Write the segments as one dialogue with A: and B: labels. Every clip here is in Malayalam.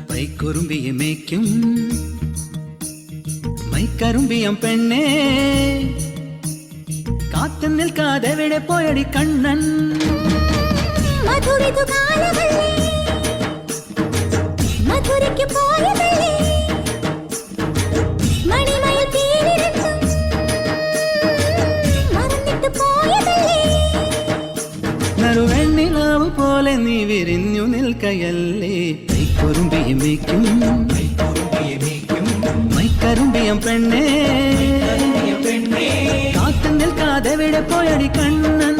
A: പൈക്കുറുമ്പിയെ മേയ്ക്കും മൈക്കറുമ്പിയം പെണ്ണേ കാത്തു നിൽക്കാതെ എവിടെ പോയടി കണ്ണൻ
B: മധുരയ്ക്ക് പോയതല്ലേ മണിമയിൽ തീരിരണ്ടും മറന്നിട്ട് പോയതല്ലേ
A: നറുവെണ്ണിലാവ് പോലെ നീ വിരിഞ്ഞു നിൽക്കയല്ലേ പൈക്കുറുമ്പിയെ മേയ്ക്കും മൈക്കറുമ്പിയം പെണ്ണേ കാത്തു നിൽക്കാതെ എവിടെ പോയടി കണ്ണൻ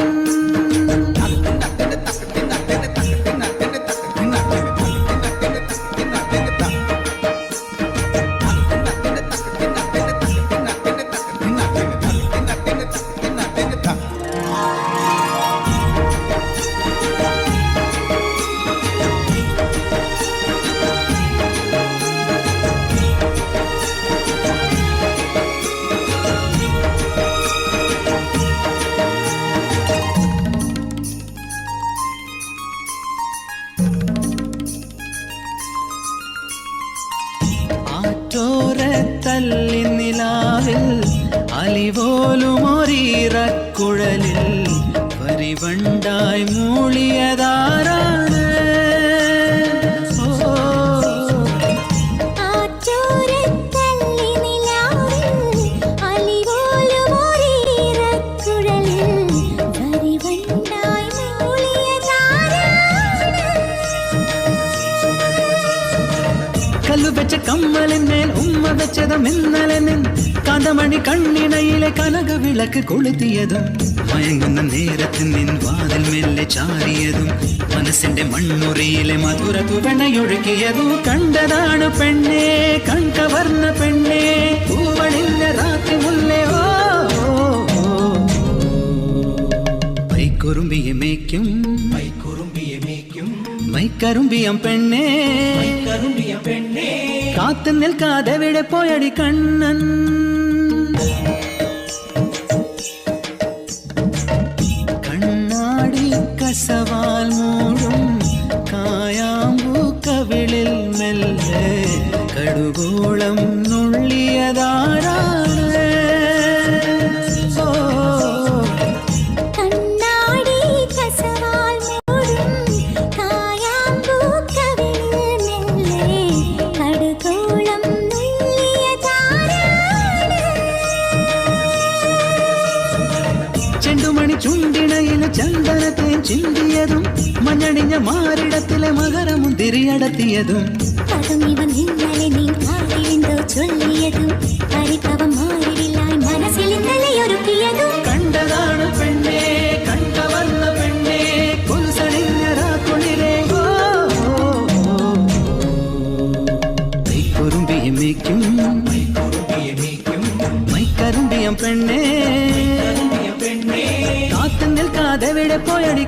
A: തല്ലി നിലാവിൽ അലിപോലുമൊരീറക്കുഴലിൽ പരിവണ്ടായി മൂളിയതാരാണ് കല്ലു വെച്ച കമ്മലിന്മേൽ ഉമ്മ വെച്ചതും ഇന്നലെ നിൻ കാന്തമണി കണ്ണിണയിലെ കനക വിളക്ക് കൊളുത്തിയതും മയങ്ങുന്ന നേരത്തിൽ നിൻ വാതിൽ മെല്ലെ ചാരിയതും മനസ്സിന്റെ മണ്ണുറിയിലെ മധുര തുവണയൊഴുകിയതും കണ്ടതാണ് പെണ്ണേ കൺകവർന്ന പെണ്ണേ പൂവണിഞ്ഞ രാത്രി മുല്ലേ പൈക്കുറുമ്പിയെ മേയ്ക്കും മൈക്കറുമ്പിയം പെണ്ണേ കാത്തു നിൽക്കാതെ എവിടെ പോയടി കണ്ണൻ കണ്ണാടി കസവാൽ മൂടും കായാമ്പൂ കവിളിൽ മെല്ലെ കടുകോളം നുള്ളിയതാരാണ് ചെണ്ടുമണി ചുണ്ടിണയിലെ ചന്ദനത്തെ ചിന്തിയതും മഞ്ഞണിഞ്ഞ മാറിടത്തിലെ മകരമുന്തിരിയടത്തിയതും കണ്ടതാണ് പെണ്ണേ കണ്ടവന്ന പെണ്ണേ കുൽസണിഞ്ഞ രാക്കുളിരേ പൈക്കുറുമ്പിയെ മേയ്ക്കും മൈക്കറുമ്പിയം പെണ്ണേ കാത്തു നിൽക്കാതെ എവിടെ പോയടി